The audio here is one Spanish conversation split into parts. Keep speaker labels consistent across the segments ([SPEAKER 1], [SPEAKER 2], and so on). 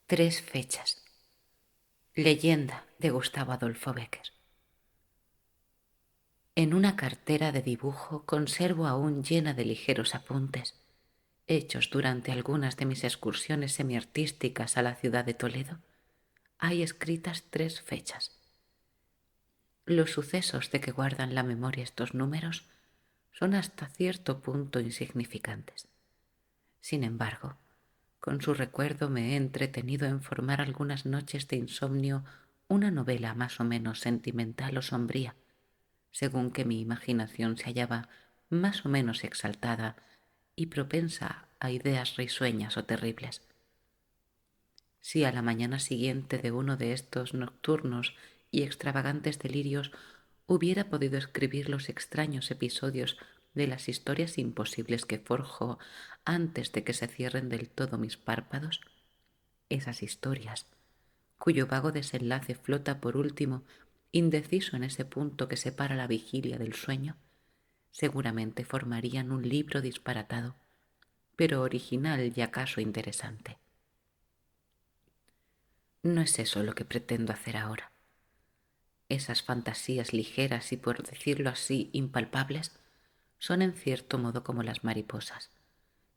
[SPEAKER 1] Tres fechas. Leyenda de Gustavo Adolfo Bécquer. En una cartera de dibujo conservo aún llena de ligeros apuntes, hechos durante algunas de mis excursiones semiartísticas a la ciudad de Toledo, hay escritas tres fechas. Los sucesos de que guardan la memoria estos números son hasta cierto punto insignificantes. Sin embargo, con su recuerdo me he entretenido en formar algunas noches de insomnio una novela más o menos sentimental o sombría, según que mi imaginación se hallaba más o menos exaltada y propensa a ideas risueñas o terribles. Si a la mañana siguiente de uno de estos nocturnos y extravagantes delirios hubiera podido escribir los extraños episodios de las historias imposibles que forjo antes de que se cierren del todo mis párpados, esas historias, cuyo vago desenlace flota por último, indeciso en ese punto que separa la vigilia del sueño, seguramente formarían un libro disparatado, pero original y acaso interesante. No es eso lo que pretendo hacer ahora. Esas fantasías ligeras y, por decirlo así, impalpables, son en cierto modo como las mariposas,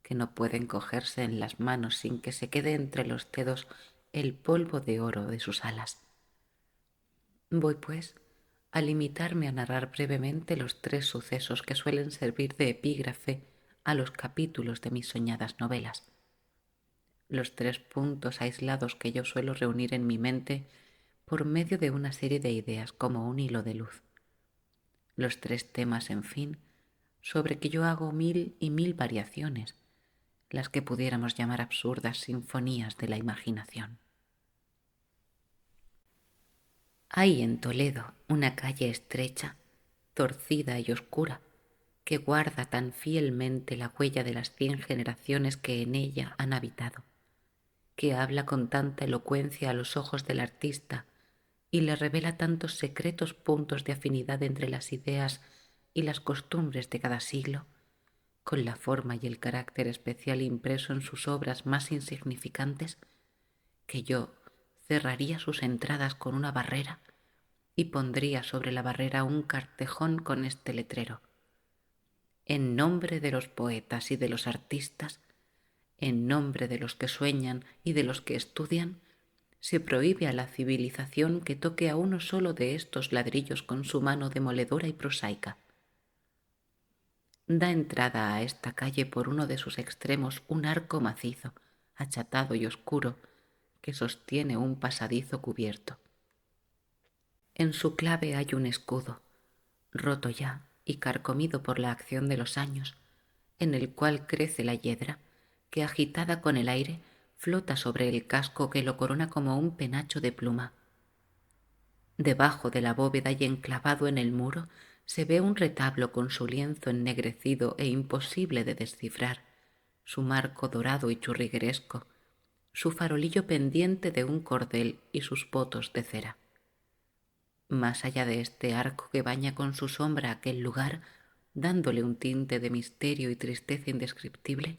[SPEAKER 1] que no pueden cogerse en las manos sin que se quede entre los dedos el polvo de oro de sus alas. Voy, pues, a limitarme a narrar brevemente los tres sucesos que suelen servir de epígrafe a los capítulos de mis soñadas novelas, los tres puntos aislados que yo suelo reunir en mi mente por medio de una serie de ideas como un hilo de luz, los tres temas, en fin, sobre que yo hago mil y mil variaciones, las que pudiéramos llamar absurdas sinfonías de la imaginación. Hay en Toledo una calle estrecha, torcida y oscura, que guarda tan fielmente la huella de las 100 generaciones que en ella han habitado, que habla con tanta elocuencia a los ojos del artista y le revela tantos secretos puntos de afinidad entre las ideas y las costumbres de cada siglo, con la forma y el carácter especial impreso en sus obras más insignificantes, que yo cerraría sus entradas con una barrera y pondría sobre la barrera un cartejón con este letrero: en nombre de los poetas y de los artistas, en nombre de los que sueñan y de los que estudian, se prohíbe a la civilización que toque a uno solo de estos ladrillos con su mano demoledora y prosaica. Da entrada a esta calle por uno de sus extremos un arco macizo, achatado y oscuro, que sostiene un pasadizo cubierto. En su clave hay un escudo, roto ya y carcomido por la acción de los años, en el cual crece la hiedra, que agitada con el aire flota sobre el casco que lo corona como un penacho de pluma. Debajo de la bóveda y enclavado en el muro se ve un retablo con su lienzo ennegrecido e imposible de descifrar, su marco dorado y churrigueresco, su farolillo pendiente de un cordel y sus votos de cera. Más allá de este arco que baña con su sombra aquel lugar, dándole un tinte de misterio y tristeza indescriptible,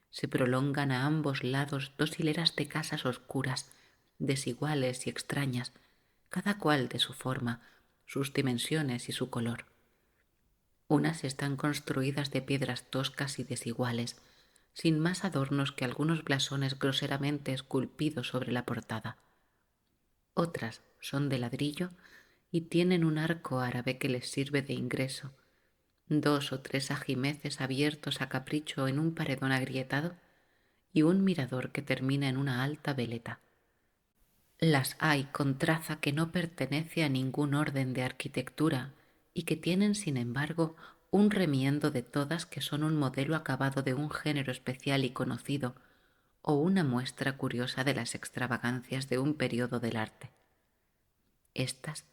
[SPEAKER 1] se prolongan a ambos lados dos hileras de casas oscuras, desiguales y extrañas, cada cual de su forma, sus dimensiones y su color. Unas están construidas de piedras toscas y desiguales, sin más adornos que algunos blasones groseramente esculpidos sobre la portada. Otras son de ladrillo y tienen un arco árabe que les sirve de ingreso, 2 o 3 ajimeces abiertos a capricho en un paredón agrietado y un mirador que termina en una alta veleta. Las hay con traza que no pertenece a ningún orden de arquitectura y que tienen, sin embargo, un remiendo de todas que son un modelo acabado de un género especial y conocido, o una muestra curiosa de las extravagancias de un periodo del arte. Estas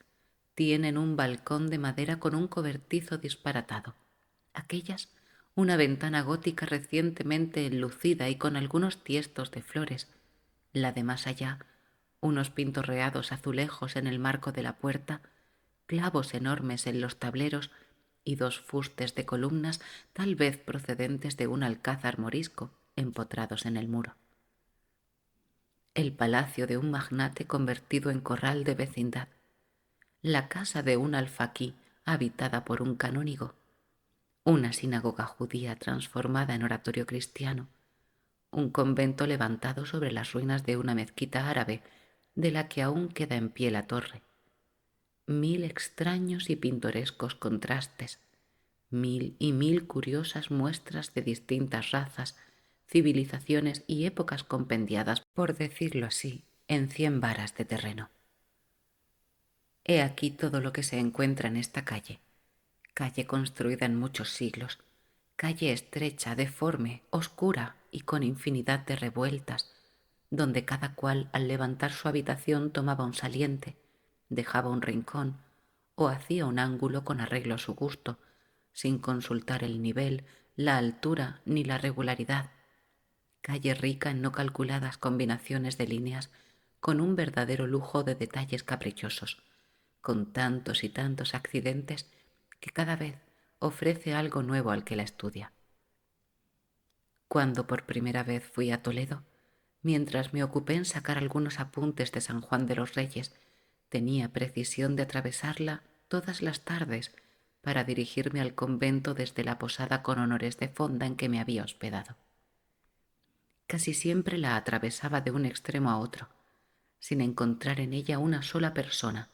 [SPEAKER 1] tienen un balcón de madera con un cobertizo disparatado. Aquellas, una ventana gótica recientemente enlucida y con algunos tiestos de flores. La de más allá, unos pintorreados azulejos en el marco de la puerta, clavos enormes en los tableros y 2 fustes de columnas, tal vez procedentes de un alcázar morisco, empotrados en el muro. el palacio de un magnate convertido en corral de vecindad, la casa de un alfaquí habitada por un canónigo, una sinagoga judía transformada en oratorio cristiano, un convento levantado sobre las ruinas de una mezquita árabe de la que aún queda en pie la torre. 1000 extraños y pintorescos contrastes, 1000 y 1000 curiosas muestras de distintas razas, civilizaciones y épocas compendiadas, por decirlo así, en 100 varas de terreno. He aquí todo lo que se encuentra en esta calle, calle construida en muchos siglos, calle estrecha, deforme, oscura y con infinidad de revueltas, donde cada cual al levantar su habitación tomaba un saliente, dejaba un rincón o hacía un ángulo con arreglo a su gusto, sin consultar el nivel, la altura ni la regularidad. Calle rica en no calculadas combinaciones de líneas, con un verdadero lujo de detalles caprichosos, con tantos y tantos accidentes que cada vez ofrece algo nuevo al que la estudia. Cuando por primera vez fui a Toledo, mientras me ocupé en sacar algunos apuntes de San Juan de los Reyes, tenía precisión de atravesarla todas las tardes para dirigirme al convento desde la posada con honores de fonda en que me había hospedado. Casi siempre la atravesaba de un extremo a otro, sin encontrar en ella una sola persona,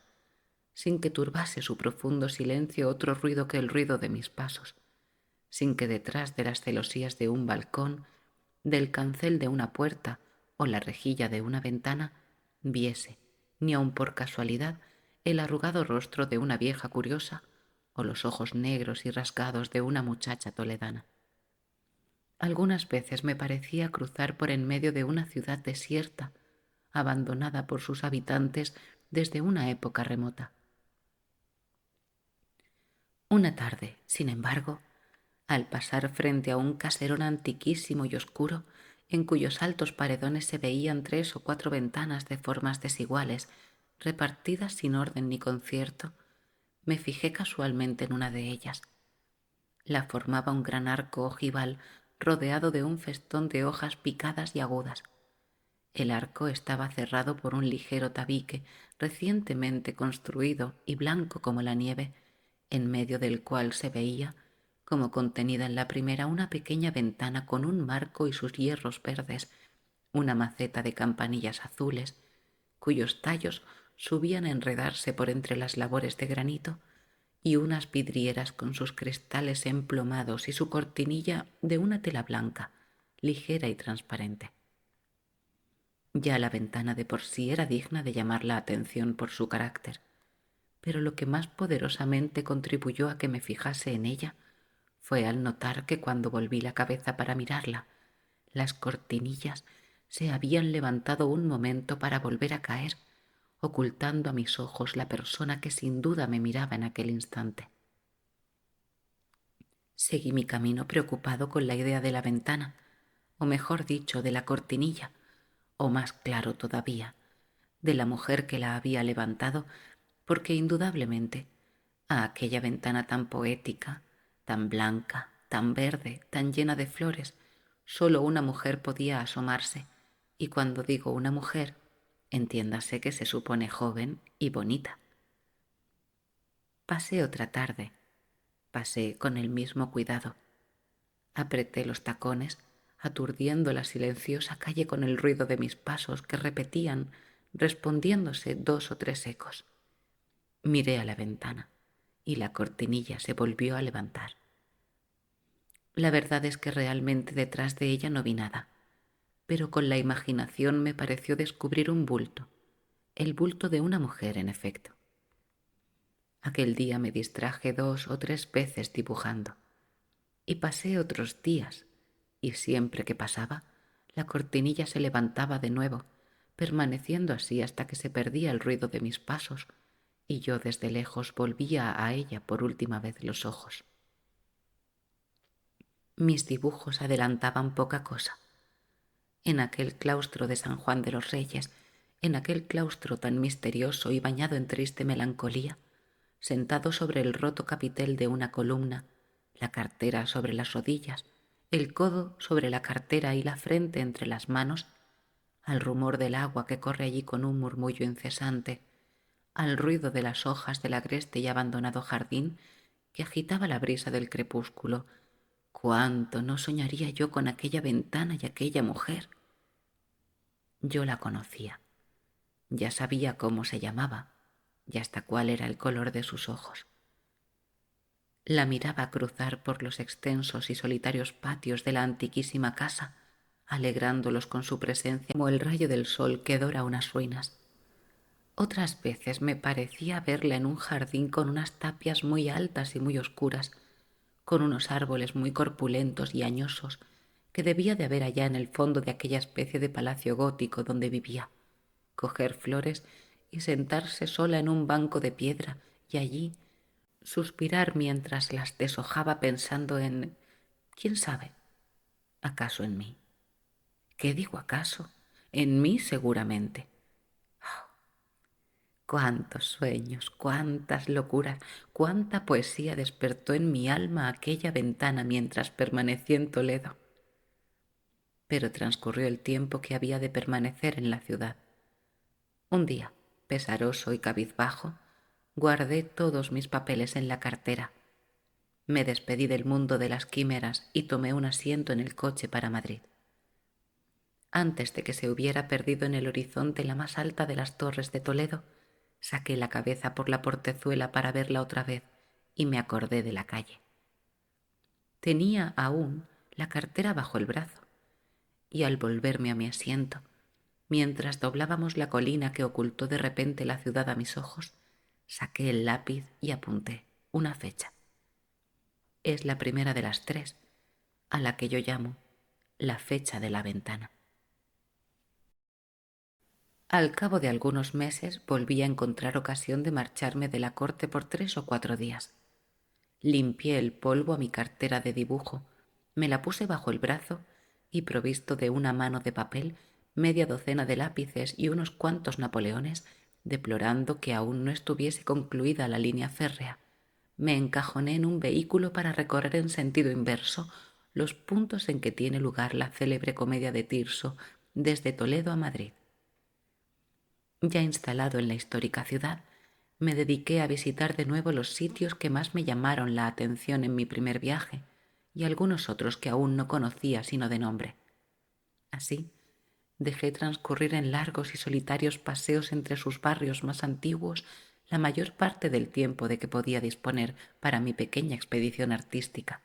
[SPEAKER 1] sin que turbase su profundo silencio otro ruido que el ruido de mis pasos, sin que detrás de las celosías de un balcón, del cancel de una puerta o la rejilla de una ventana viese, ni aun por casualidad, el arrugado rostro de una vieja curiosa o los ojos negros y rasgados de una muchacha toledana. Algunas veces me parecía cruzar por en medio de una ciudad desierta, abandonada por sus habitantes desde una época remota. Una tarde, sin embargo, al pasar frente a un caserón antiquísimo y oscuro, en cuyos altos paredones se veían 3 o 4 ventanas de formas desiguales, repartidas sin orden ni concierto, me fijé casualmente en una de ellas. La formaba un gran arco ojival rodeado de un festón de hojas picadas y agudas. El arco estaba cerrado por un ligero tabique recientemente construido y blanco como la nieve, en medio del cual se veía, como contenida en la primera, una pequeña ventana con un marco y sus hierros verdes, una maceta de campanillas azules, cuyos tallos subían a enredarse por entre las labores de granito, y unas vidrieras con sus cristales emplomados y su cortinilla de una tela blanca, ligera y transparente. Ya la ventana de por sí era digna de llamar la atención por su carácter, pero lo que más poderosamente contribuyó a que me fijase en ella fue al notar que cuando volví la cabeza para mirarla, las cortinillas se habían levantado un momento para volver a caer, ocultando a mis ojos la persona que sin duda me miraba en aquel instante. Seguí mi camino preocupado con la idea de la ventana, o mejor dicho, de la cortinilla, o más claro todavía, de la mujer que la había levantado, porque indudablemente a aquella ventana tan poética, tan blanca, tan verde, tan llena de flores, sólo una mujer podía asomarse, y cuando digo una mujer, entiéndase que se supone joven y bonita. Pasé otra tarde, pasé con el mismo cuidado. Apreté los tacones, aturdiendo la silenciosa calle con el ruido de mis pasos que repetían, respondiéndose 2 o 3 ecos. Miré a la ventana y la cortinilla se volvió a levantar. La verdad es que realmente detrás de ella no vi nada, pero con la imaginación me pareció descubrir un bulto, el bulto de una mujer, en efecto. Aquel día me distraje 2 o 3 veces dibujando, y pasé otros días, y siempre que pasaba, la cortinilla se levantaba de nuevo, permaneciendo así hasta que se perdía el ruido de mis pasos, y yo desde lejos volvía a ella por última vez los ojos. Mis dibujos adelantaban poca cosa. En aquel claustro de San Juan de los Reyes, en aquel claustro tan misterioso y bañado en triste melancolía, sentado sobre el roto capitel de una columna, la cartera sobre las rodillas, el codo sobre la cartera y la frente entre las manos, al rumor del agua que corre allí con un murmullo incesante, al ruido de las hojas del agreste y abandonado jardín que agitaba la brisa del crepúsculo. ¿Cuánto no soñaría yo con aquella ventana y aquella mujer? Yo la conocía, ya sabía cómo se llamaba y hasta cuál era el color de sus ojos. La miraba cruzar por los extensos y solitarios patios de la antiquísima casa, alegrándolos con su presencia como el rayo del sol que dora unas ruinas. Otras veces me parecía verla en un jardín con unas tapias muy altas y muy oscuras, con unos árboles muy corpulentos y añosos que debía de haber allá en el fondo de aquella especie de palacio gótico donde vivía, coger flores y sentarse sola en un banco de piedra y allí suspirar mientras las deshojaba pensando en, ¿quién sabe? ¿Acaso en mí? ¿Qué digo acaso? En mí seguramente. Cuántos sueños, cuántas locuras, cuánta poesía despertó en mi alma aquella ventana mientras permanecí en Toledo. Pero transcurrió el tiempo que había de permanecer en la ciudad. Un día, pesaroso y cabizbajo, guardé todos mis papeles en la cartera. Me despedí del mundo de las quimeras y tomé un asiento en el coche para Madrid. Antes de que se hubiera perdido en el horizonte la más alta de las torres de Toledo, saqué la cabeza por la portezuela para verla otra vez y me acordé de la calle. Tenía aún la cartera bajo el brazo y al volverme a mi asiento, mientras doblábamos la colina que ocultó de repente la ciudad a mis ojos, saqué el lápiz y apunté una fecha. Es la primera de las 3, a la que yo llamo la fecha de la ventana. Al cabo de algunos meses volví a encontrar ocasión de marcharme de la corte por 3 o 4 días. Limpié el polvo a mi cartera de dibujo, me la puse bajo el brazo y, provisto de una mano de papel, media docena de lápices y unos cuantos napoleones, deplorando que aún no estuviese concluida la línea férrea, me encajoné en un vehículo para recorrer en sentido inverso los puntos en que tiene lugar la célebre comedia de Tirso desde Toledo a Madrid. Ya instalado en la histórica ciudad, me dediqué a visitar de nuevo los sitios que más me llamaron la atención en mi primer viaje y algunos otros que aún no conocía sino de nombre. Así, dejé transcurrir en largos y solitarios paseos entre sus barrios más antiguos la mayor parte del tiempo de que podía disponer para mi pequeña expedición artística,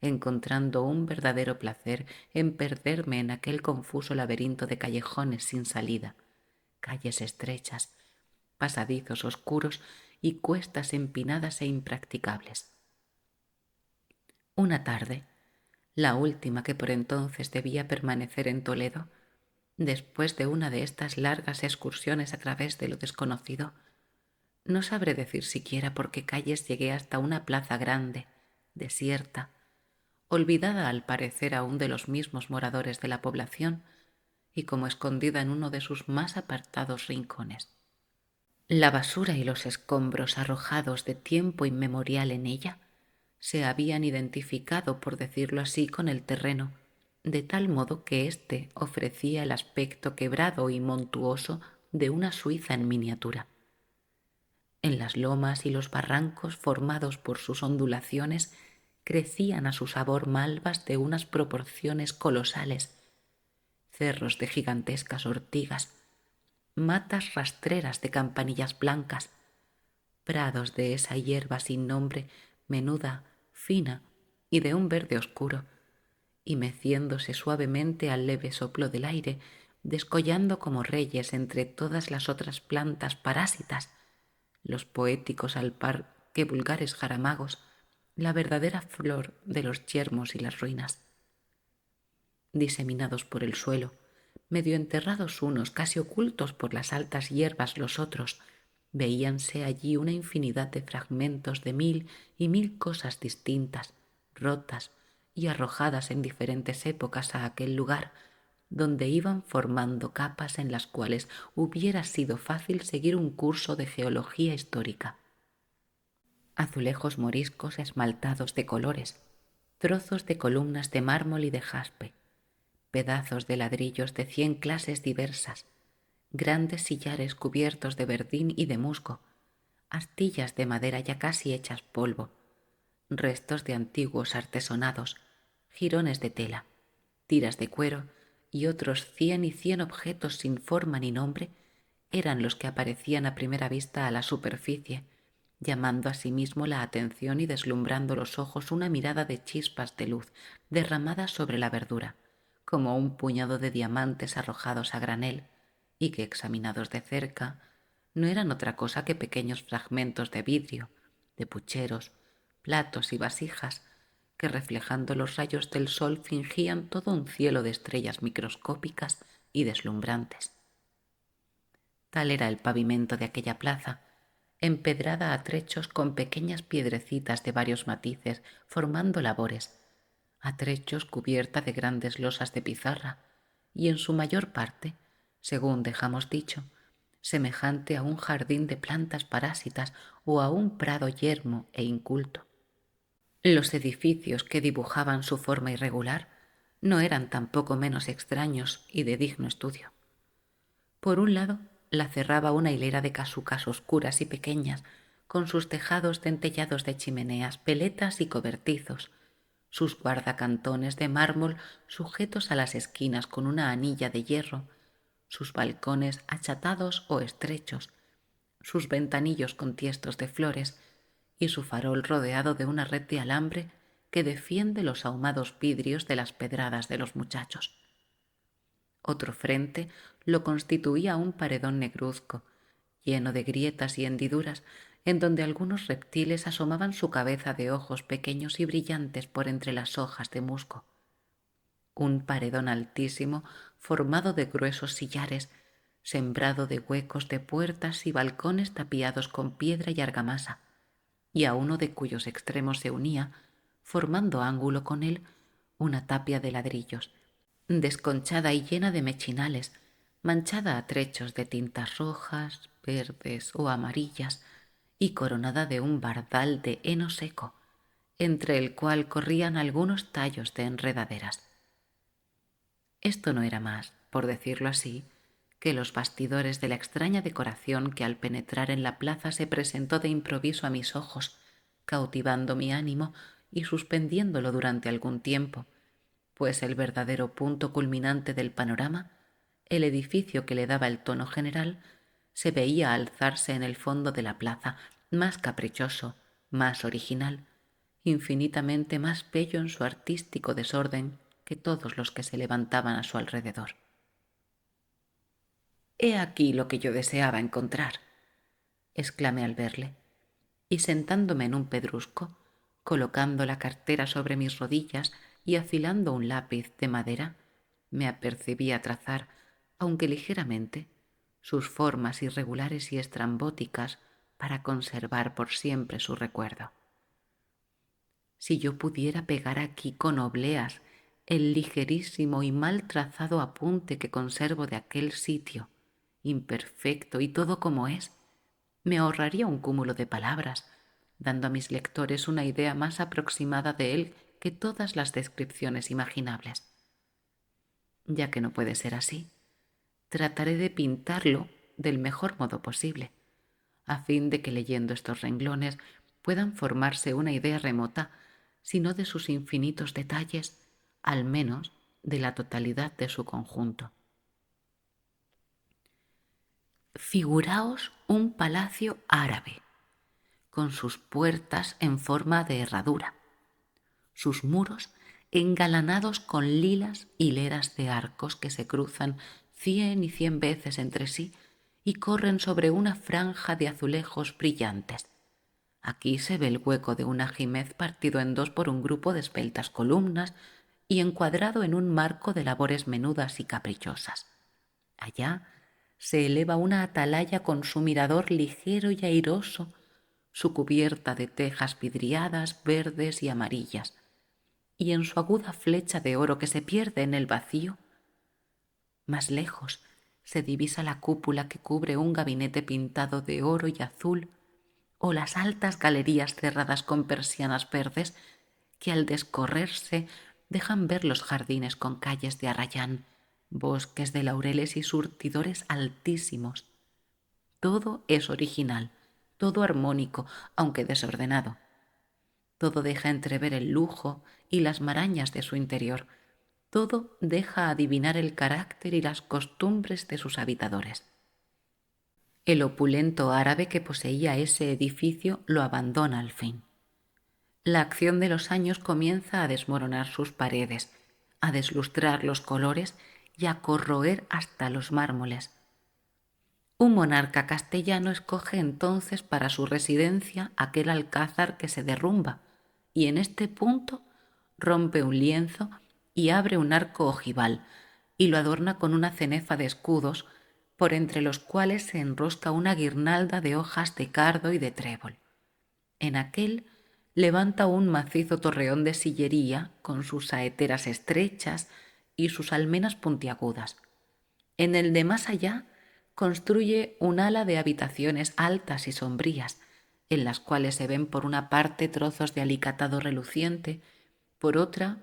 [SPEAKER 1] encontrando un verdadero placer en perderme en aquel confuso laberinto de callejones sin salida, calles estrechas, pasadizos oscuros y cuestas empinadas e impracticables. Una tarde, la última que por entonces debía permanecer en Toledo, después de una de estas largas excursiones a través de lo desconocido, no sabré decir siquiera por qué calles llegué hasta una plaza grande, desierta, olvidada al parecer aún de los mismos moradores de la población y como escondida en uno de sus más apartados rincones. La basura y los escombros arrojados de tiempo inmemorial en ella se habían identificado, por decirlo así, con el terreno, de tal modo que éste ofrecía el aspecto quebrado y montuoso de una Suiza en miniatura. En las lomas y los barrancos formados por sus ondulaciones crecían a su sabor malvas de unas proporciones colosales, cerros de gigantescas ortigas, matas rastreras de campanillas blancas, prados de esa hierba sin nombre, menuda, fina y de un verde oscuro, y meciéndose suavemente al leve soplo del aire, descollando como reyes entre todas las otras plantas parásitas, los poéticos al par que vulgares jaramagos, la verdadera flor de los yermos y las ruinas. Diseminados por el suelo, medio enterrados unos, casi ocultos por las altas hierbas los otros, veíanse allí una infinidad de fragmentos de mil y mil cosas distintas, rotas y arrojadas en diferentes épocas a aquel lugar, donde iban formando capas en las cuales hubiera sido fácil seguir un curso de geología histórica. Azulejos moriscos esmaltados de colores, trozos de columnas de mármol y de jaspe, pedazos de ladrillos de 100 clases diversas, grandes sillares cubiertos de verdín y de musgo, astillas de madera ya casi hechas polvo, restos de antiguos artesonados, jirones de tela, tiras de cuero y otros 100 y 100 objetos sin forma ni nombre eran los que aparecían a primera vista a la superficie, llamando asimismo la atención y deslumbrando los ojos una mirada de chispas de luz derramadas sobre la verdura, como un puñado de diamantes arrojados a granel, y que examinados de cerca no eran otra cosa que pequeños fragmentos de vidrio, de pucheros, platos y vasijas, que reflejando los rayos del sol fingían todo un cielo de estrellas microscópicas y deslumbrantes. Tal era el pavimento de aquella plaza, empedrada a trechos con pequeñas piedrecitas de varios matices formando labores, a trechos cubierta de grandes losas de pizarra y en su mayor parte, según dejamos dicho, semejante a un jardín de plantas parásitas o a un prado yermo e inculto. Los edificios que dibujaban su forma irregular no eran tampoco menos extraños y de digno estudio. Por un lado, la cerraba una hilera de casucas oscuras y pequeñas, con sus tejados dentellados de chimeneas, peletas y cobertizos, sus guardacantones de mármol sujetos a las esquinas con una anilla de hierro, sus balcones achatados o estrechos, sus ventanillos con tiestos de flores y su farol rodeado de una red de alambre que defiende los ahumados vidrios de las pedradas de los muchachos. Otro frente lo constituía un paredón negruzco, lleno de grietas y hendiduras, en donde algunos reptiles asomaban su cabeza de ojos pequeños y brillantes por entre las hojas de musgo. Un paredón altísimo, formado de gruesos sillares, sembrado de huecos de puertas y balcones tapiados con piedra y argamasa, y a uno de cuyos extremos se unía, formando ángulo con él, una tapia de ladrillos, desconchada y llena de mechinales, manchada a trechos de tintas rojas, verdes o amarillas, y coronada de un bardal de heno seco, entre el cual corrían algunos tallos de enredaderas. Esto no era más, por decirlo así, que los bastidores de la extraña decoración que al penetrar en la plaza se presentó de improviso a mis ojos, cautivando mi ánimo y suspendiéndolo durante algún tiempo, pues el verdadero punto culminante del panorama, el edificio que le daba el tono general, se veía alzarse en el fondo de la plaza, más caprichoso, más original, infinitamente más bello en su artístico desorden que todos los que se levantaban a su alrededor. «He aquí lo que yo deseaba encontrar», exclamé al verle, y sentándome en un pedrusco, colocando la cartera sobre mis rodillas y afilando un lápiz de madera, me apercibí a trazar, aunque ligeramente, sus formas irregulares y estrambóticas para conservar por siempre su recuerdo. Si yo pudiera pegar aquí con obleas el ligerísimo y mal trazado apunte que conservo de aquel sitio, imperfecto y todo como es, me ahorraría un cúmulo de palabras, dando a mis lectores una idea más aproximada de él que todas las descripciones imaginables. Ya que no puede ser así, trataré de pintarlo del mejor modo posible, a fin de que leyendo estos renglones puedan formarse una idea remota, si no de sus infinitos detalles, al menos de la totalidad de su conjunto. Figuraos un palacio árabe, con sus puertas en forma de herradura, sus muros engalanados con lilas hileras de arcos que se cruzan 100 y 100 veces entre sí y corren sobre una franja de azulejos brillantes. Aquí se ve el hueco de un ajimez partido en dos por un grupo de esbeltas columnas y encuadrado en un marco de labores menudas y caprichosas. Allá se eleva una atalaya con su mirador ligero y airoso, su cubierta de tejas vidriadas, verdes y amarillas, y en su aguda flecha de oro que se pierde en el vacío, más lejos se divisa la cúpula que cubre un gabinete pintado de oro y azul, o las altas galerías cerradas con persianas verdes que al descorrerse dejan ver los jardines con calles de arrayán, bosques de laureles y surtidores altísimos. Todo es original, todo armónico, aunque desordenado. Todo deja entrever el lujo y las marañas de su interior. Todo deja adivinar el carácter y las costumbres de sus habitadores. El opulento árabe que poseía ese edificio lo abandona al fin. La acción de los años comienza a desmoronar sus paredes, a deslustrar los colores y a corroer hasta los mármoles. Un monarca castellano escoge entonces para su residencia aquel alcázar que se derrumba, y en este punto rompe un lienzo y abre un arco ojival, y lo adorna con una cenefa de escudos, por entre los cuales se enrosca una guirnalda de hojas de cardo y de trébol. En aquel levanta un macizo torreón de sillería con sus saeteras estrechas y sus almenas puntiagudas. En el de más allá construye un ala de habitaciones altas y sombrías, en las cuales se ven por una parte trozos de alicatado reluciente, por otra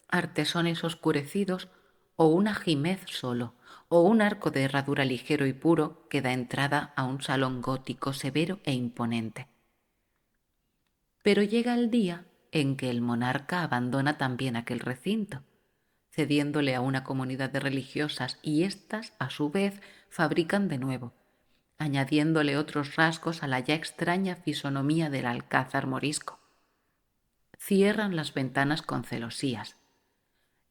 [SPEAKER 1] artesones oscurecidos o un ajimez solo, o un arco de herradura ligero y puro que da entrada a un salón gótico severo e imponente. Pero llega el día en que el monarca abandona también aquel recinto, cediéndole a una comunidad de religiosas, y éstas, a su vez, fabrican de nuevo, añadiéndole otros rasgos a la ya extraña fisonomía del alcázar morisco. Cierran las ventanas con celosías.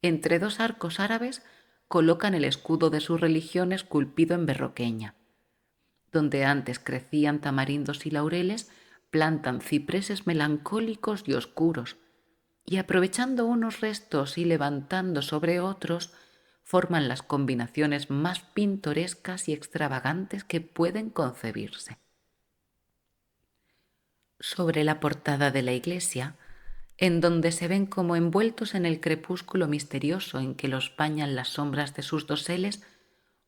[SPEAKER 1] Entre dos arcos árabes colocan el escudo de su religión esculpido en berroqueña. Donde antes crecían tamarindos y laureles, plantan cipreses melancólicos y oscuros, y aprovechando unos restos y levantando sobre otros, forman las combinaciones más pintorescas y extravagantes que pueden concebirse. Sobre la portada de la iglesia, en donde se ven como envueltos en el crepúsculo misterioso en que los bañan las sombras de sus doseles,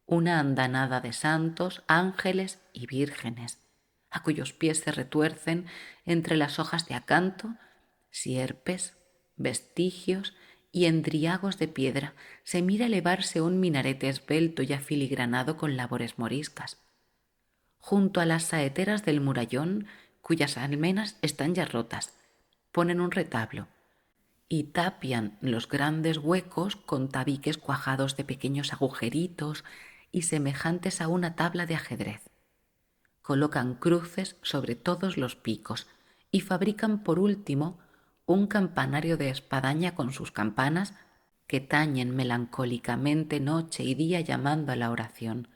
[SPEAKER 1] una andanada de santos, ángeles y vírgenes, a cuyos pies se retuercen entre las hojas de acanto, sierpes, vestigios y endriagos de piedra, se mira elevarse un minarete esbelto y afiligranado con labores moriscas. Junto a las saeteras del murallón, cuyas almenas están ya rotas, ponen un retablo y tapian los grandes huecos con tabiques cuajados de pequeños agujeritos y semejantes a una tabla de ajedrez. Colocan cruces sobre todos los picos y fabrican por último un campanario de espadaña con sus campanas que tañen melancólicamente noche y día llamando a la oración,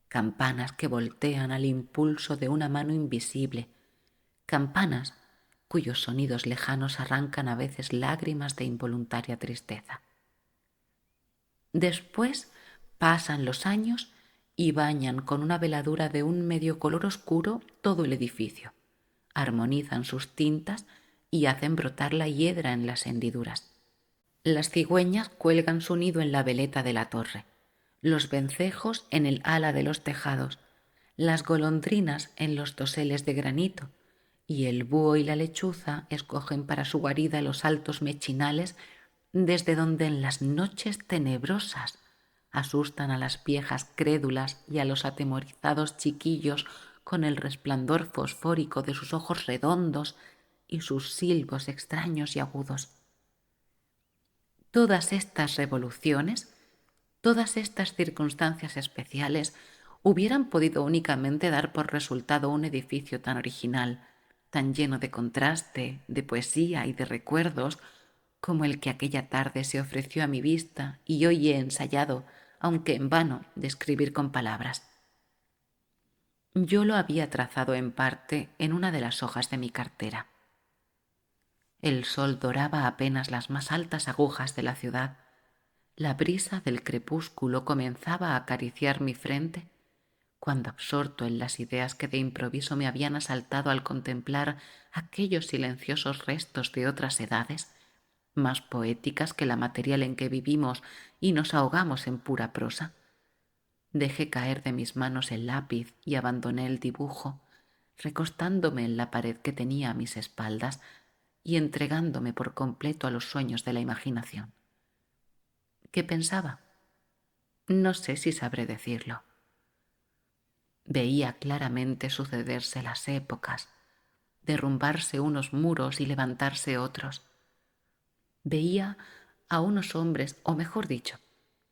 [SPEAKER 1] campanas que voltean al impulso de una mano invisible, campanas cuyos sonidos lejanos arrancan a veces lágrimas de involuntaria tristeza. Después pasan los años y bañan con una veladura de un medio color oscuro todo el edificio, armonizan sus tintas y hacen brotar la hiedra en las hendiduras. Las cigüeñas cuelgan su nido en la veleta de la torre, los vencejos en el ala de los tejados, las golondrinas en los doseles de granito, y el búho y la lechuza escogen para su guarida los altos mechinales desde donde en las noches tenebrosas asustan a las viejas crédulas y a los atemorizados chiquillos con el resplandor fosfórico de sus ojos redondos y sus silbos extraños y agudos. Todas estas revoluciones, todas estas circunstancias especiales hubieran podido únicamente dar por resultado un edificio tan original, tan lleno de contraste, de poesía y de recuerdos, como el que aquella tarde se ofreció a mi vista y hoy he ensayado, aunque en vano, describir con palabras. Yo lo había trazado en parte en una de las hojas de mi cartera. El sol doraba apenas las más altas agujas de la ciudad. La brisa del crepúsculo comenzaba a acariciar mi frente, cuando, absorto en las ideas que de improviso me habían asaltado al contemplar aquellos silenciosos restos de otras edades, más poéticas que la material en que vivimos y nos ahogamos en pura prosa, dejé caer de mis manos el lápiz y abandoné el dibujo, recostándome en la pared que tenía a mis espaldas y entregándome por completo a los sueños de la imaginación. ¿Qué pensaba? No sé si sabré decirlo. Veía claramente sucederse las épocas, derrumbarse unos muros y levantarse otros. Veía a unos hombres, o mejor dicho,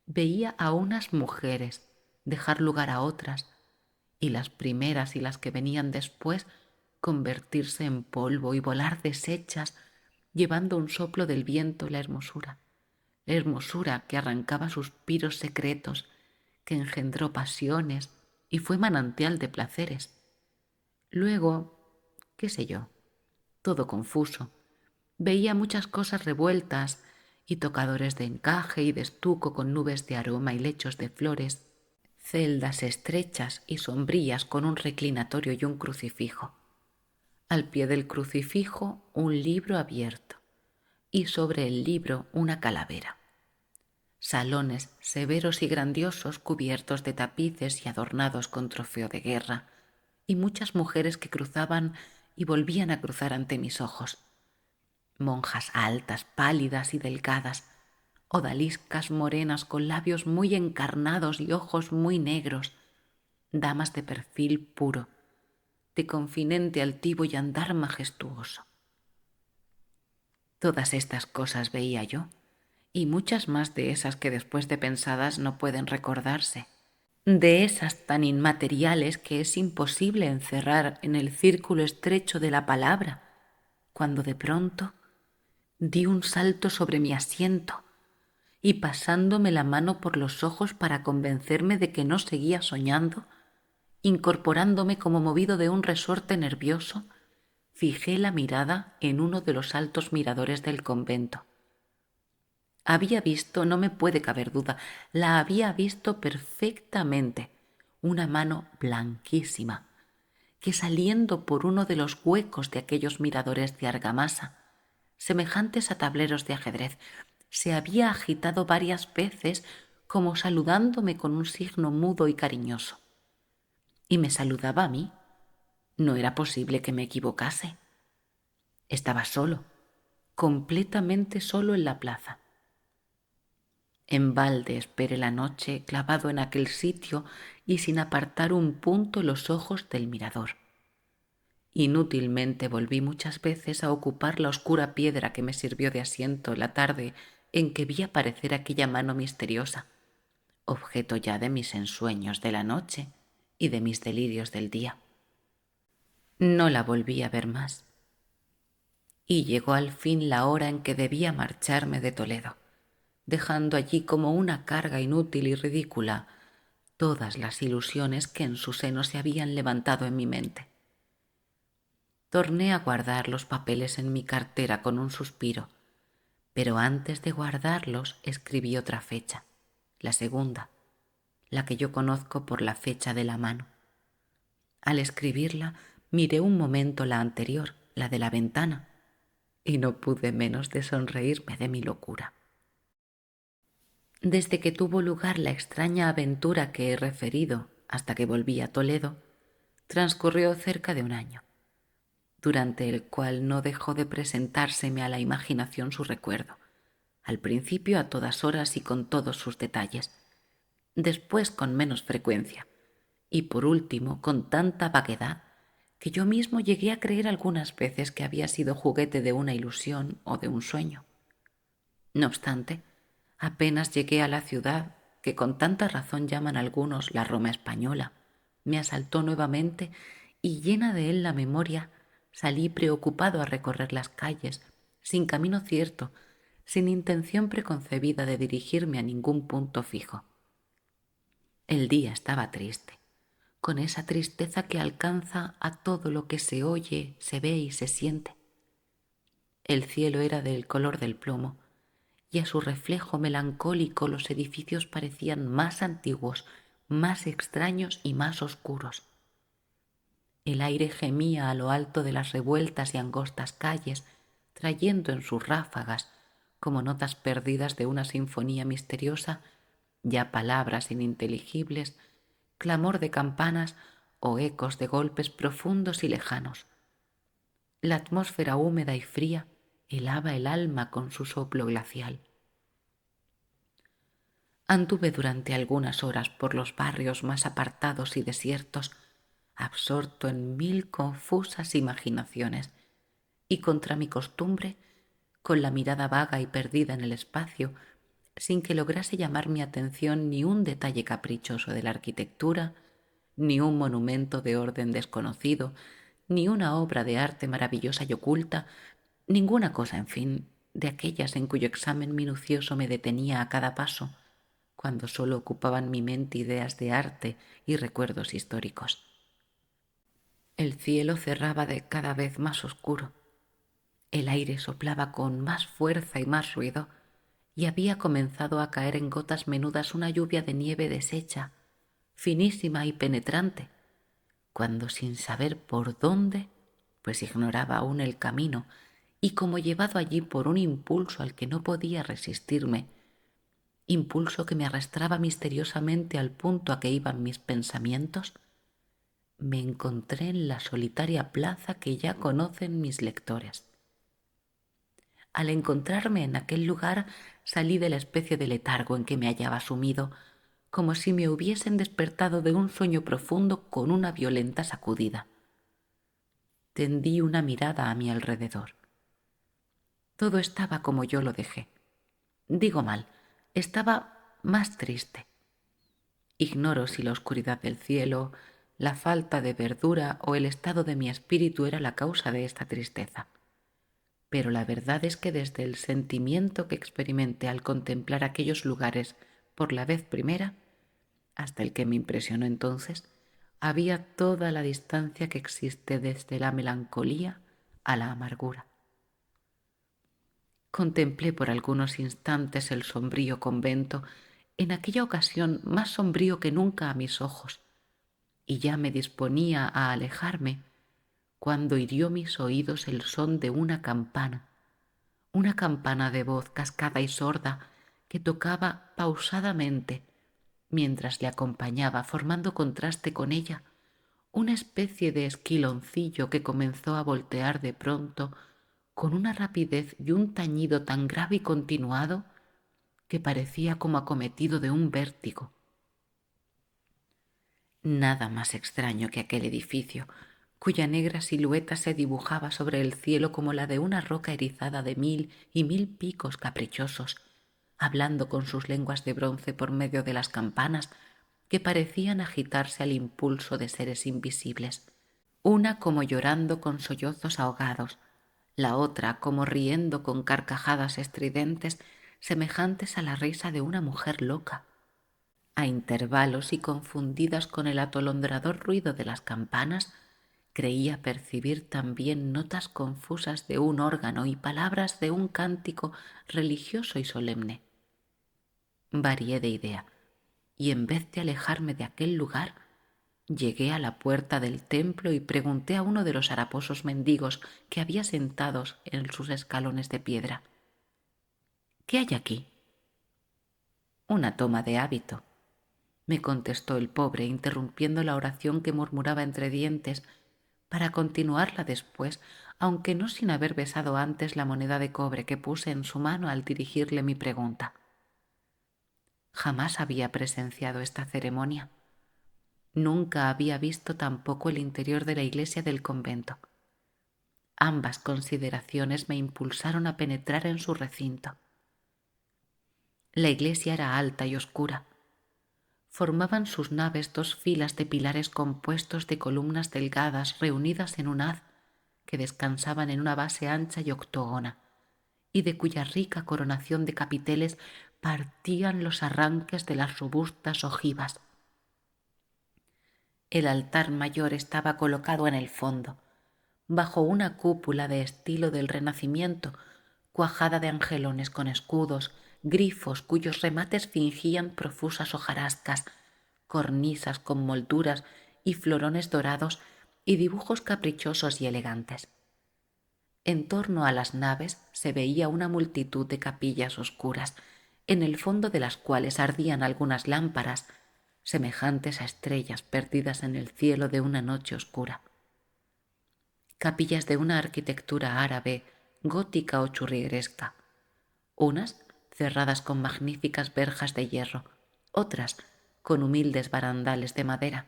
[SPEAKER 1] veía a unas mujeres dejar lugar a otras, y las primeras y las que venían después convertirse en polvo y volar deshechas, llevando un soplo del viento la hermosura que arrancaba suspiros secretos, que engendró pasiones y fue manantial de placeres. Luego, qué sé yo, todo confuso. Veía muchas cosas revueltas y tocadores de encaje y de estuco con nubes de aroma y lechos de flores, celdas estrechas y sombrías con un reclinatorio y un crucifijo. Al pie del crucifijo un libro abierto y sobre el libro una calavera. Salones severos y grandiosos cubiertos de tapices y adornados con trofeo de guerra, y muchas mujeres que cruzaban y volvían a cruzar ante mis ojos. Monjas altas, pálidas y delgadas, odaliscas morenas con labios muy encarnados y ojos muy negros, damas de perfil puro, de confinente altivo y andar majestuoso. Todas estas cosas veía yo, y muchas más de esas que después de pensadas no pueden recordarse, de esas tan inmateriales que es imposible encerrar en el círculo estrecho de la palabra, cuando de pronto di un salto sobre mi asiento y pasándome la mano por los ojos para convencerme de que no seguía soñando, incorporándome como movido de un resorte nervioso, fijé la mirada en uno de los altos miradores del convento. Había visto, no me puede caber duda, la había visto perfectamente, una mano blanquísima, que saliendo por uno de los huecos de aquellos miradores de argamasa, semejantes a tableros de ajedrez, se había agitado varias veces como saludándome con un signo mudo y cariñoso. Y me saludaba a mí. No era posible que me equivocase. Estaba solo, completamente solo en la plaza. En balde esperé la noche clavado en aquel sitio y sin apartar un punto los ojos del mirador. Inútilmente volví muchas veces a ocupar la oscura piedra que me sirvió de asiento la tarde en que vi aparecer aquella mano misteriosa, objeto ya de mis ensueños de la noche y de mis delirios del día. No la volví a ver más. Y llegó al fin la hora en que debía marcharme de Toledo, dejando allí como una carga inútil y ridícula todas las ilusiones que en su seno se habían levantado en mi mente. Torné a guardar los papeles en mi cartera con un suspiro, pero antes de guardarlos escribí otra fecha, la segunda, la que yo conozco por la fecha de la mano. Al escribirla miré un momento la anterior, la de la ventana, y no pude menos de sonreírme de mi locura. Desde que tuvo lugar la extraña aventura que he referido hasta que volví a Toledo, transcurrió cerca de un año, durante el cual no dejó de presentárseme a la imaginación su recuerdo, al principio a todas horas y con todos sus detalles, después con menos frecuencia, y por último con tanta vaguedad que yo mismo llegué a creer algunas veces que había sido juguete de una ilusión o de un sueño. No obstante, apenas llegué a la ciudad, que con tanta razón llaman algunos la Roma española, me asaltó nuevamente y llena de él la memoria, salí preocupado a recorrer las calles, sin camino cierto, sin intención preconcebida de dirigirme a ningún punto fijo. El día estaba triste, con esa tristeza que alcanza a todo lo que se oye, se ve y se siente. El cielo era del color del plomo, y a su reflejo melancólico los edificios parecían más antiguos, más extraños y más oscuros. El aire gemía a lo alto de las revueltas y angostas calles, trayendo en sus ráfagas, como notas perdidas de una sinfonía misteriosa, ya palabras ininteligibles, clamor de campanas o ecos de golpes profundos y lejanos. La atmósfera húmeda y fría helaba el alma con su soplo glacial. Anduve durante algunas horas por los barrios más apartados y desiertos, absorto en 1000 confusas imaginaciones, y contra mi costumbre, con la mirada vaga y perdida en el espacio, sin que lograse llamar mi atención ni un detalle caprichoso de la arquitectura, ni un monumento de orden desconocido, ni una obra de arte maravillosa y oculta, ninguna cosa, en fin, de aquellas en cuyo examen minucioso me detenía a cada paso, cuando sólo ocupaban mi mente ideas de arte y recuerdos históricos. El cielo cerraba de cada vez más oscuro. El aire soplaba con más fuerza y más ruido, y había comenzado a caer en gotas menudas una lluvia de nieve deshecha, finísima y penetrante, cuando sin saber por dónde, pues ignoraba aún el camino, y como llevado allí por un impulso al que no podía resistirme, impulso que me arrastraba misteriosamente al punto a que iban mis pensamientos, me encontré en la solitaria plaza que ya conocen mis lectores. Al encontrarme en aquel lugar salí de la especie de letargo en que me hallaba sumido, como si me hubiesen despertado de un sueño profundo con una violenta sacudida. Tendí una mirada a mi alrededor. Todo estaba como yo lo dejé. Digo mal, estaba más triste. Ignoro si la oscuridad del cielo, la falta de verdura o el estado de mi espíritu era la causa de esta tristeza. Pero la verdad es que desde el sentimiento que experimenté al contemplar aquellos lugares por la vez primera, hasta el que me impresionó entonces, había toda la distancia que existe desde la melancolía a la amargura. Contemplé por algunos instantes el sombrío convento, en aquella ocasión más sombrío que nunca a mis ojos, y ya me disponía a alejarme cuando hirió mis oídos el son de una campana de voz cascada y sorda que tocaba pausadamente mientras le acompañaba, formando contraste con ella, una especie de esquiloncillo que comenzó a voltear de pronto con una rapidez y un tañido tan grave y continuado que parecía como acometido de un vértigo. Nada más extraño que aquel edificio, cuya negra silueta se dibujaba sobre el cielo como la de una roca erizada de 1000 y 1000 picos caprichosos, hablando con sus lenguas de bronce por medio de las campanas que parecían agitarse al impulso de seres invisibles, una como llorando con sollozos ahogados, la otra como riendo con carcajadas estridentes semejantes a la risa de una mujer loca. A intervalos y confundidas con el atolondrador ruido de las campanas, creía percibir también notas confusas de un órgano y palabras de un cántico religioso y solemne. Varié de idea, y en vez de alejarme de aquel lugar, llegué a la puerta del templo y pregunté a uno de los haraposos mendigos que había sentados en sus escalones de piedra: ¿qué hay aquí? Una toma de hábito, me contestó el pobre, interrumpiendo la oración que murmuraba entre dientes, para continuarla después, aunque no sin haber besado antes la moneda de cobre que puse en su mano al dirigirle mi pregunta. Jamás había presenciado esta ceremonia. Nunca había visto tampoco el interior de la iglesia del convento. Ambas consideraciones me impulsaron a penetrar en su recinto. La iglesia era alta y oscura. Formaban sus naves 2 filas de pilares compuestos de columnas delgadas reunidas en un haz que descansaban en una base ancha y octógona, y de cuya rica coronación de capiteles partían los arranques de las robustas ojivas. El altar mayor estaba colocado en el fondo, bajo una cúpula de estilo del Renacimiento, cuajada de angelones con escudos, grifos cuyos remates fingían profusas hojarascas, cornisas con molduras y florones dorados y dibujos caprichosos y elegantes. En torno a las naves se veía una multitud de capillas oscuras, en el fondo de las cuales ardían algunas lámparas, semejantes a estrellas perdidas en el cielo de una noche oscura. Capillas de una arquitectura árabe, gótica o churrigueresca, unas cerradas con magníficas verjas de hierro, otras con humildes barandales de madera,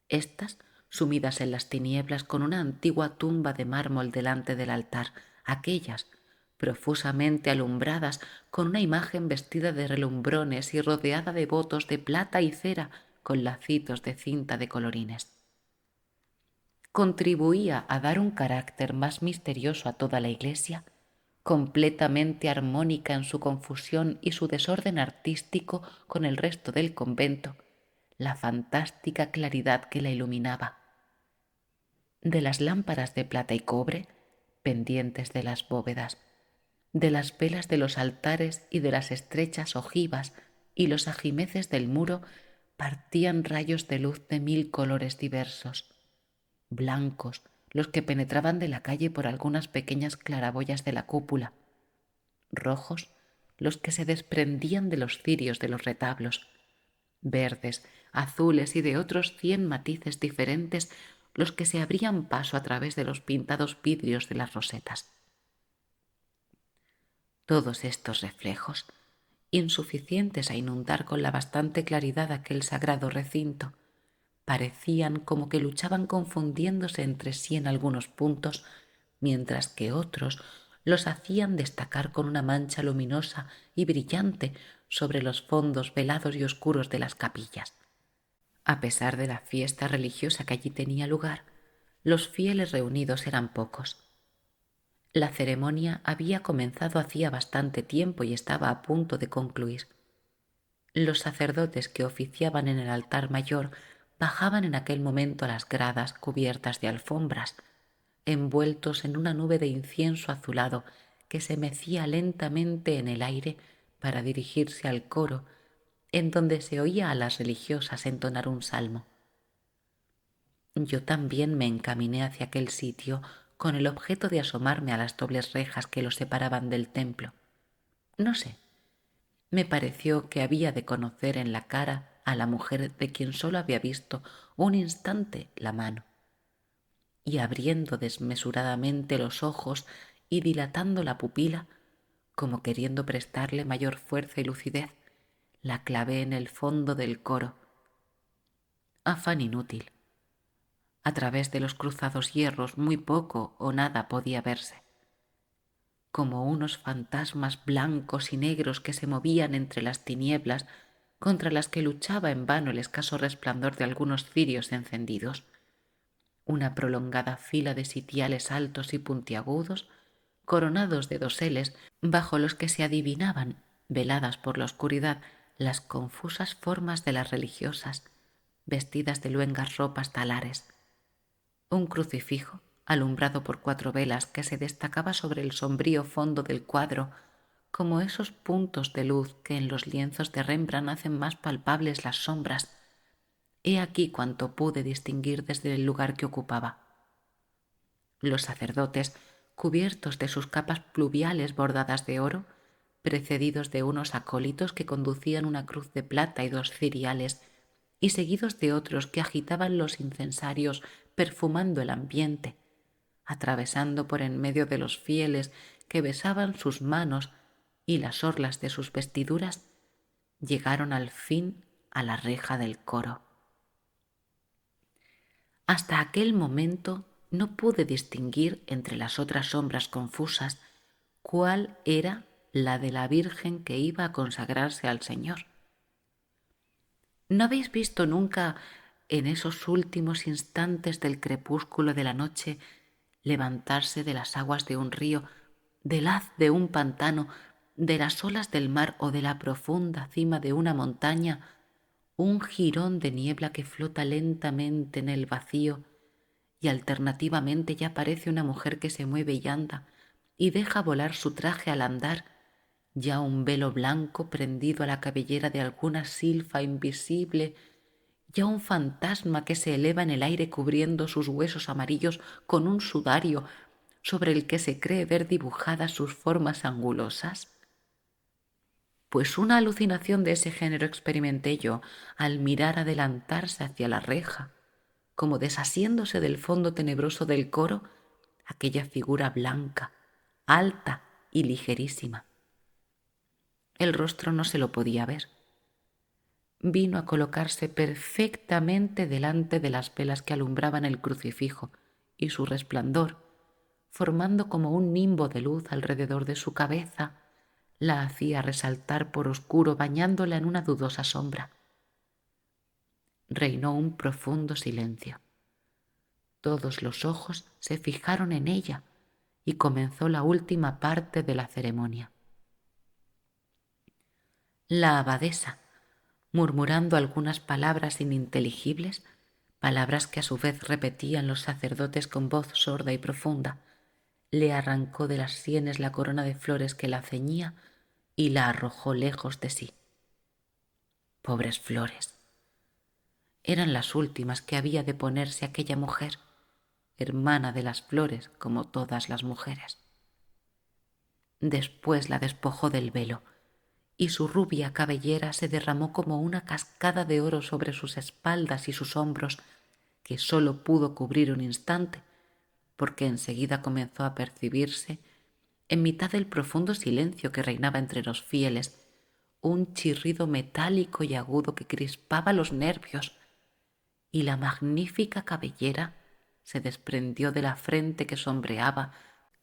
[SPEAKER 1] estas sumidas en las tinieblas con una antigua tumba de mármol delante del altar, aquellas profusamente alumbradas con una imagen vestida de relumbrones y rodeada de votos de plata y cera con lacitos de cinta de colorines. Contribuía a dar un carácter más misterioso a toda la iglesia, completamente armónica en su confusión y su desorden artístico con el resto del convento, la fantástica claridad que la iluminaba. De las lámparas de plata y cobre, pendientes de las bóvedas, de las velas de los altares y de las estrechas ojivas y los ajimeces del muro partían rayos de luz de 1000 colores diversos, blancos los que penetraban de la calle por algunas pequeñas claraboyas de la cúpula, rojos los que se desprendían de los cirios de los retablos, verdes, azules y de otros 100 matices diferentes los que se abrían paso a través de los pintados vidrios de las rosetas. Todos estos reflejos, insuficientes a inundar con la bastante claridad aquel sagrado recinto, parecían como que luchaban confundiéndose entre sí en algunos puntos, mientras que otros los hacían destacar con una mancha luminosa y brillante sobre los fondos velados y oscuros de las capillas. A pesar de la fiesta religiosa que allí tenía lugar, los fieles reunidos eran pocos. La ceremonia había comenzado hacía bastante tiempo y estaba a punto de concluir. Los sacerdotes que oficiaban en el altar mayor bajaban en aquel momento a las gradas cubiertas de alfombras, envueltos en una nube de incienso azulado que se mecía lentamente en el aire para dirigirse al coro, en donde se oía a las religiosas entonar un salmo. Yo también me encaminé hacia aquel sitio con el objeto de asomarme a las dobles rejas que lo separaban del templo. No sé, me pareció que había de conocer en la cara a la mujer de quien solo había visto un instante la mano. Y abriendo desmesuradamente los ojos y dilatando la pupila, como queriendo prestarle mayor fuerza y lucidez, la clavé en el fondo del coro. Afán inútil. A través de los cruzados hierros muy poco o nada podía verse. Como unos fantasmas blancos y negros que se movían entre las tinieblas contra las que luchaba en vano el escaso resplandor de algunos cirios encendidos. Una prolongada fila de sitiales altos y puntiagudos, coronados de doseles, bajo los que se adivinaban, veladas por la oscuridad, las confusas formas de las religiosas, vestidas de luengas ropas talares. Un crucifijo, alumbrado por 4 velas que se destacaba sobre el sombrío fondo del cuadro, como esos puntos de luz que en los lienzos de Rembrandt hacen más palpables las sombras. He aquí cuanto pude distinguir desde el lugar que ocupaba. Los sacerdotes, cubiertos de sus capas pluviales bordadas de oro, precedidos de unos acólitos que conducían una cruz de plata y 2 ciriales, y seguidos de otros que agitaban los incensarios perfumando el ambiente, atravesando por en medio de los fieles que besaban sus manos y las orlas de sus vestiduras, llegaron al fin a la reja del coro. Hasta aquel momento no pude distinguir entre las otras sombras confusas cuál era la de la Virgen que iba a consagrarse al Señor. ¿No habéis visto nunca en esos últimos instantes del crepúsculo de la noche levantarse de las aguas de un río, del haz de un pantano, de las olas del mar o de la profunda cima de una montaña, un jirón de niebla que flota lentamente en el vacío y alternativamente ya parece una mujer que se mueve y anda y deja volar su traje al andar, ya un velo blanco prendido a la cabellera de alguna silfa invisible, ya un fantasma que se eleva en el aire cubriendo sus huesos amarillos con un sudario sobre el que se cree ver dibujadas sus formas angulosas? Pues una alucinación de ese género experimenté yo al mirar adelantarse hacia la reja, como desasiéndose del fondo tenebroso del coro, aquella figura blanca, alta y ligerísima. El rostro no se lo podía ver. vino a colocarse perfectamente delante de las velas que alumbraban el crucifijo y su resplandor, formando como un nimbo de luz alrededor de su cabeza, la hacía resaltar por oscuro, bañándola en una dudosa sombra. Reinó un profundo silencio. Todos los ojos se fijaron en ella y comenzó la última parte de la ceremonia. La abadesa, murmurando algunas palabras ininteligibles, palabras que a su vez repetían los sacerdotes con voz sorda y profunda, le arrancó de las sienes la corona de flores que la ceñía y la arrojó lejos de sí. Pobres flores. Eran las últimas que había de ponerse aquella mujer, hermana de las flores como todas las mujeres. Después la despojó del velo, y su rubia cabellera se derramó como una cascada de oro sobre sus espaldas y sus hombros, que sólo pudo cubrir un instante, porque enseguida comenzó a percibirse, en mitad del profundo silencio que reinaba entre los fieles, un chirrido metálico y agudo que crispaba los nervios, y la magnífica cabellera se desprendió de la frente que sombreaba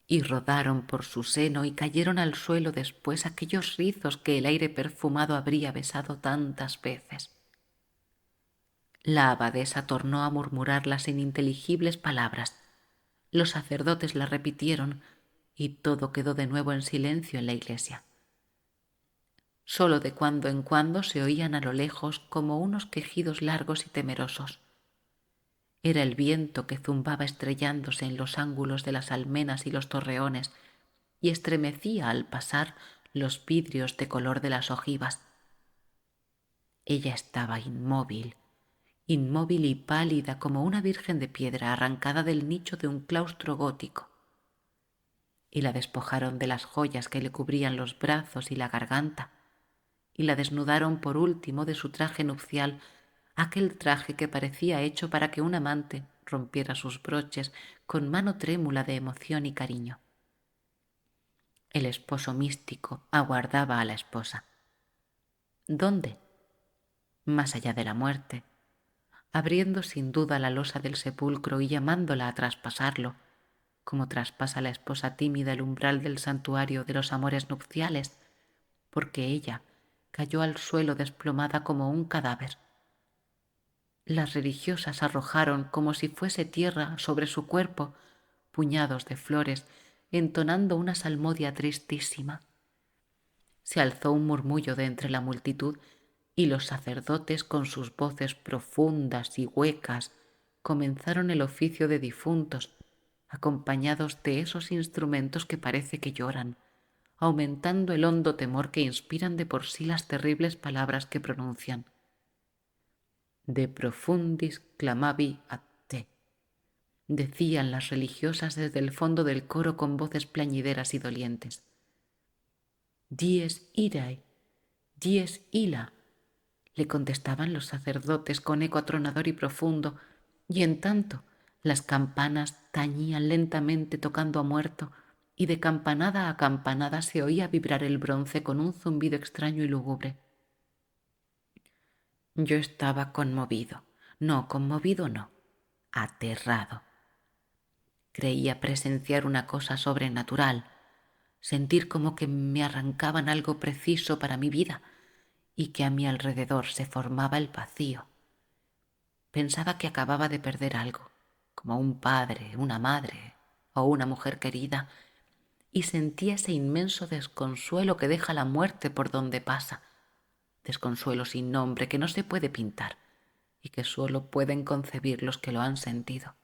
[SPEAKER 1] y rodaron por su seno y cayeron al suelo después aquellos rizos que el aire perfumado habría besado tantas veces. La abadesa tornó a murmurar las ininteligibles palabras. Los sacerdotes las repitieron y todo quedó de nuevo en silencio en la iglesia. Solo de cuando en cuando se oían a lo lejos como unos quejidos largos y temerosos. Era el viento que zumbaba estrellándose en los ángulos de las almenas y los torreones y estremecía al pasar los vidrios de color de las ojivas. Ella estaba inmóvil, inmóvil y pálida como una virgen de piedra arrancada del nicho de un claustro gótico, y la despojaron de las joyas que le cubrían los brazos y la garganta, y la desnudaron por último de su traje nupcial, aquel traje que parecía hecho para que un amante rompiera sus broches con mano trémula de emoción y cariño. El esposo místico aguardaba a la esposa. ¿Dónde? Más allá de la muerte, abriendo sin duda la losa del sepulcro y llamándola a traspasarlo, como traspasa la esposa tímida el umbral del santuario de los amores nupciales, porque ella cayó al suelo desplomada como un cadáver. Las religiosas arrojaron como si fuese tierra sobre su cuerpo puñados de flores, entonando una salmodia tristísima. Se alzó un murmullo de entre la multitud y los sacerdotes con sus voces profundas y huecas comenzaron el oficio de difuntos, acompañados de esos instrumentos que parece que lloran, aumentando el hondo temor que inspiran de por sí las terribles palabras que pronuncian. De profundis clamavi ad te, decían las religiosas desde el fondo del coro con voces plañideras y dolientes. Dies irae, dies illa, le contestaban los sacerdotes con eco atronador y profundo, y en tanto las campanas tañían lentamente tocando a muerto, y de campanada a campanada se oía vibrar el bronce con un zumbido extraño y lúgubre. Yo estaba conmovido, aterrado. Creía presenciar una cosa sobrenatural, sentir como que me arrancaban algo preciso para mi vida y que a mi alrededor se formaba el vacío. Pensaba que acababa de perder algo, como un padre, una madre o una mujer querida, y sentía ese inmenso desconsuelo que deja la muerte por donde pasa, desconsuelo sin nombre que no se puede pintar y que sólo pueden concebir los que lo han sentido.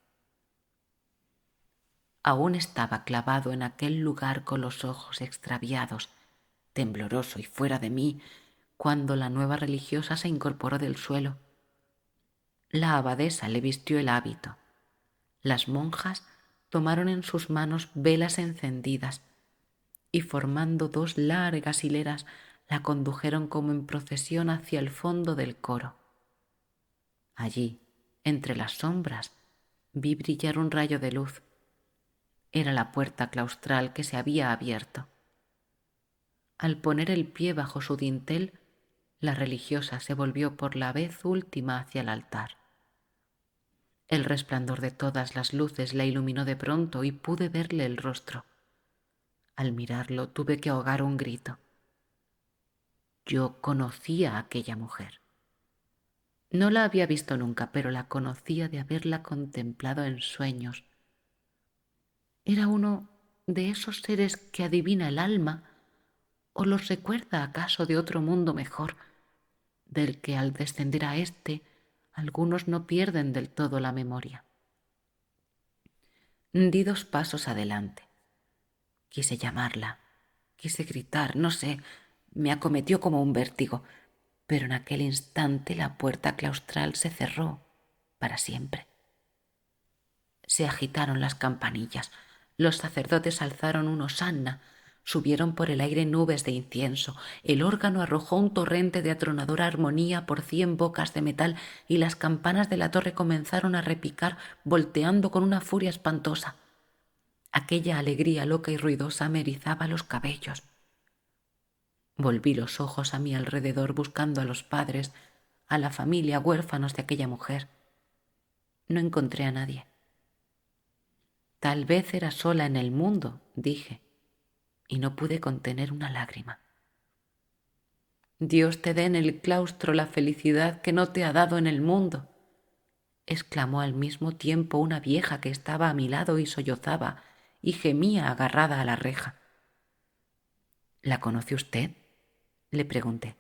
[SPEAKER 1] Aún estaba clavado en aquel lugar con los ojos extraviados, tembloroso y fuera de mí, cuando la nueva religiosa se incorporó del suelo. La abadesa le vistió el hábito. Las monjas tomaron en sus manos velas encendidas y formando dos largas hileras la condujeron como en procesión hacia el fondo del coro. Allí, entre las sombras, vi brillar un rayo de luz. Era la puerta claustral que se había abierto. Al poner el pie bajo su dintel, La religiosa se volvió por la vez última hacia el altar. El resplandor de todas las luces la iluminó de pronto y pude verle el rostro. Al mirarlo tuve que ahogar un grito. Yo conocía a aquella mujer. No la había visto nunca, pero la conocía de haberla contemplado en sueños. Era uno de esos seres que adivina el alma o los recuerda acaso de otro mundo mejor, del que al descender a éste algunos no pierden del todo la memoria. Di 2 pasos adelante. Quise llamarla, quise gritar, no sé, me acometió como un vértigo, pero en aquel instante la puerta claustral se cerró para siempre. Se agitaron las campanillas, los sacerdotes alzaron un hosanna, subieron por el aire nubes de incienso, el órgano arrojó un torrente de atronadora armonía por 100 bocas de metal y las campanas de la torre comenzaron a repicar, volteando con una furia espantosa. Aquella alegría loca y ruidosa me erizaba los cabellos. Volví los ojos a mi alrededor buscando a los padres, a la familia, huérfanos de aquella mujer. No encontré a nadie. Tal vez era sola en el mundo, dije, y no pude contener una lágrima. Dios te dé en el claustro la felicidad que no te ha dado en el mundo, exclamó al mismo tiempo una vieja que estaba a mi lado y sollozaba y gemía agarrada a la reja. ¿La conoce usted?, le pregunté.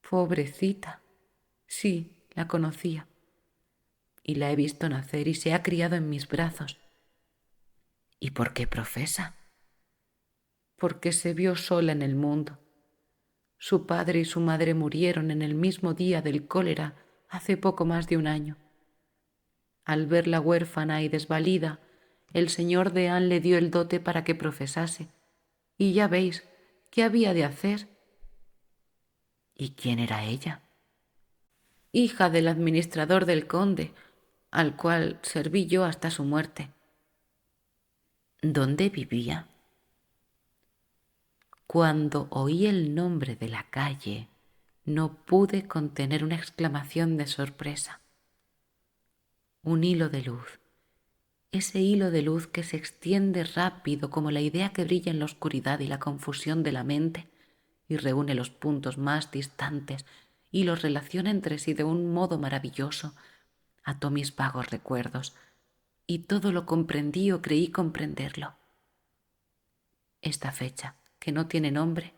[SPEAKER 1] Pobrecita. Sí, la conocía. Y la he visto nacer y se ha criado en mis brazos. ¿Y por qué profesa? Porque se vio sola en el mundo. Su padre y su madre murieron en el mismo día del cólera hace poco más de 1 año. Al verla huérfana y desvalida, el señor deán le dio el dote para que profesase. Y ya veis, ¿qué había de hacer? ¿Y quién era ella? Hija del administrador del conde, al cual serví yo hasta su muerte. ¿Dónde vivía? Cuando oí el nombre de la calle, no pude contener una exclamación de sorpresa. Un hilo de luz, ese hilo de luz que se extiende rápido como la idea que brilla en la oscuridad y la confusión de la mente y reúne los puntos más distantes y los relaciona entre sí de un modo maravilloso, ató mis vagos recuerdos y todo lo comprendí o creí comprenderlo. Esta fecha, que no tiene nombre,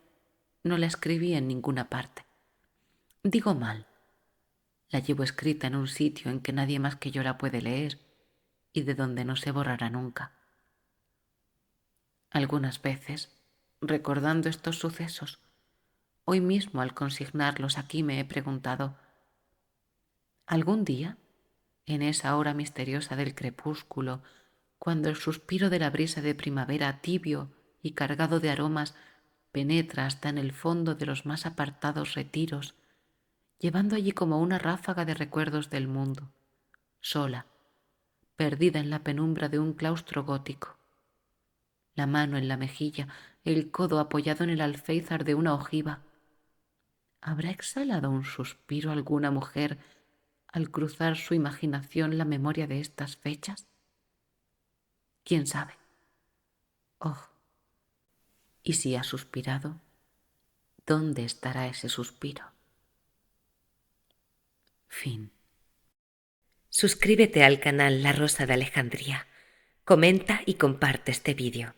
[SPEAKER 1] no la escribí en ninguna parte. Digo mal, la llevo escrita en un sitio en que nadie más que yo la puede leer y de donde no se borrará nunca. Algunas veces, recordando estos sucesos, hoy mismo al consignarlos aquí me he preguntado, ¿algún día, en esa hora misteriosa del crepúsculo, cuando el suspiro de la brisa de primavera tibio y cargado de aromas penetra hasta en el fondo de los más apartados retiros, llevando allí como una ráfaga de recuerdos del mundo, sola, perdida en la penumbra de un claustro gótico, la mano en la mejilla, el codo apoyado en el alféizar de una ojiva? ¿Habrá exhalado un suspiro alguna mujer al cruzar su imaginación la memoria de estas fechas? ¿Quién sabe? Oh, y si ha suspirado, ¿dónde estará ese suspiro? Fin.
[SPEAKER 2] Suscríbete al canal La Rosa de Alejandría, comenta y comparte este vídeo.